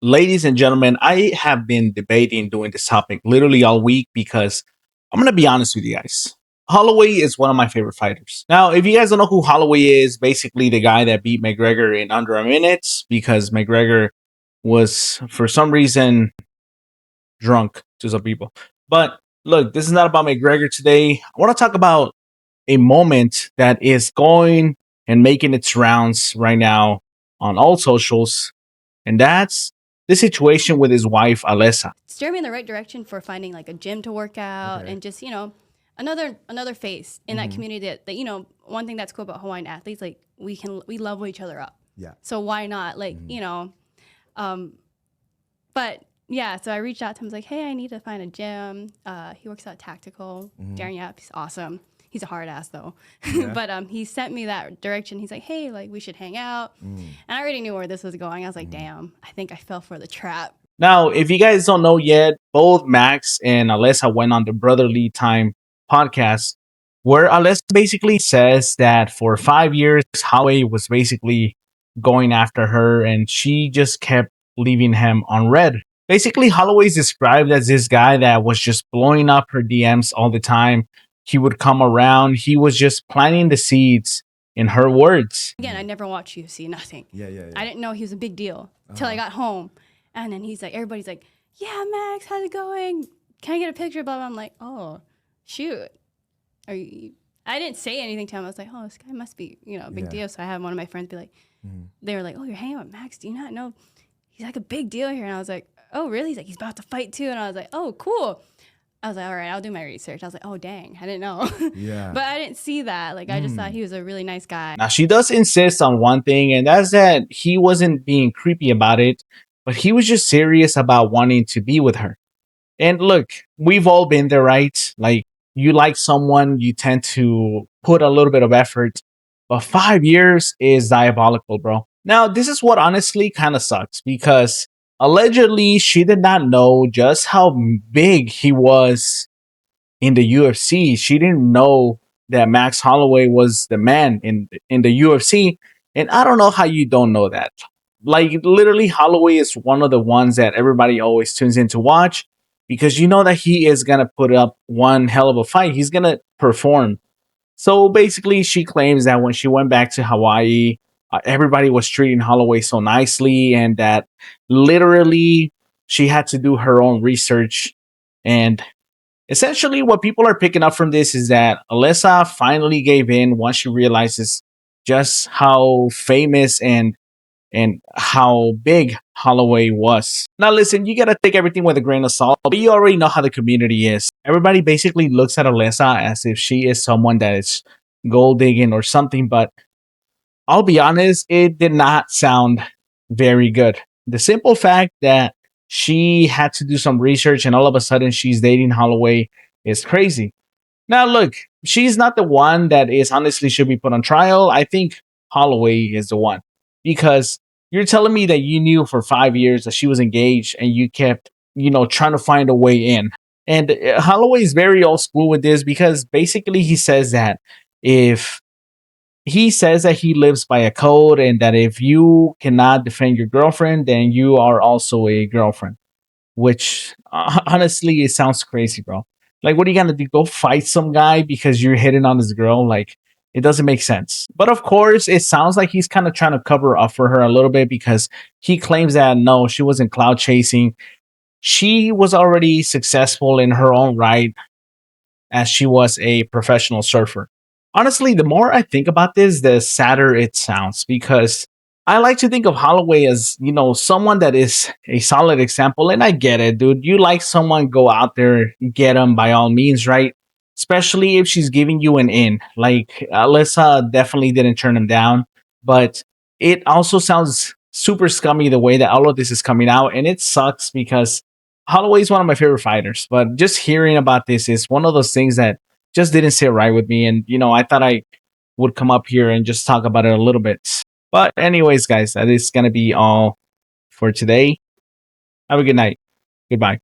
Ladies and gentlemen, I have been debating doing this topic literally all week because I'm going to be honest with you guys. Holloway is one of my favorite fighters. Now, if you guys don't know who Holloway is, basically the guy that beat McGregor in under a minute because McGregor was, for some reason, drunk to some people. But look, this is not about McGregor today. I want to talk about a moment that is going and making its rounds right now on all socials, and that's the situation with his wife Alessa. Steer me in the right direction for finding like a gym to work out and just another face in that community that one thing that's cool about Hawaiian athletes, like we level each other up. Yeah. So why not but yeah, so I reached out to him. I was like, hey, I need to find a gym. He works out Tactical. Darren Yap, he's awesome. He's a hard ass though. Yeah. But he sent me that direction. He's like, hey, like we should hang out. And I already knew where this was going. I was like, damn, I think I fell for the trap. Now, if you guys don't know yet, both Max and Alessa went on the Brotherly Time podcast, where Alessa basically says that for 5 years, Holloway was basically going after her and she just kept leaving him on red. Basically, Holloway is described as this guy that was just blowing up her DMs all the time. He would come around. He was just planting the seeds, in her words. Again, I never watched UFC, nothing. Yeah. I didn't know he was a big deal till I got home. And then he's like, everybody's like, yeah, Max, how's it going? Can I get a picture? Blah, blah. I'm like, oh, shoot. Are you? I didn't say anything to him. I was like, oh, this guy must be, a big deal. So I had one of my friends be like, they were like, oh, you're hanging out with Max. Do you not know he's like a big deal here? And I was like, oh, really? He's like, he's about to fight too. And I was like, oh, cool. I was like, all right, I'll do my research. I was like, oh, dang, I didn't know. Yeah. But I didn't see that. Like, I just thought he was a really nice guy. Now, she does insist on one thing, and that's that he wasn't being creepy about it, but he was just serious about wanting to be with her. And look, we've all been there, right? Like, you like someone, you tend to put a little bit of effort, but 5 years is diabolical, bro. Now, this is what honestly kind of sucks because allegedly she did not know just how big he was in the UFC. She didn't know that MaxHolloway was the man in the UFC. And I don't know how you don't know that. Like, literally, Holloway is one of the ones that everybody always tunes in to watch because you know that he is going to put up one hell of a fight. He's going to perform. So basically, she claims that when she went back to Hawaii, everybody was treating Holloway so nicely and that literally she had to do her own research. And essentially, what people are picking up from this is that Alessa finally gave in once she realizes just how famous and how big Holloway was. Now, listen, you gotta take everything with a grain of salt, but you already know how the community is. Everybody basically looks at Alessa as if she is someone that is gold digging or something, but I'll be honest, it did not sound very good. The simple fact that she had to do some research and all of a sudden she's dating Holloway is crazy. Now, look, she's not the one that is honestly should be put on trial. I think Holloway is the one because you're telling me that you knew for 5 years that she was engaged and you kept, trying to find a way in. And Holloway is very old school with this because basically he says that he lives by a code and that if you cannot defend your girlfriend, then you are also a girlfriend, which honestly, it sounds crazy, bro. Like, what are you going to do? Go fight some guy because you're hitting on this girl? Like, it doesn't make sense. But of course, it sounds like he's kind of trying to cover up for her a little bit because he claims that no, she wasn't cloud chasing. She was already successful in her own right as she was a professional surfer. Honestly, the more I think about this, the sadder it sounds because I like to think of Holloway as, someone that is a solid example. And I get it, dude. You like someone, go out there, get them by all means, right? Especially if she's giving you an in. Like, Alessa definitely didn't turn him down. But it also sounds super scummy the way that all of this is coming out. And it sucks because Holloway is one of my favorite fighters. But just hearing about this is one of those things that just didn't sit right with me. And, I thought I would come up here and just talk about it a little bit. But anyways, guys, that is going to be all for today. Have a good night. Goodbye.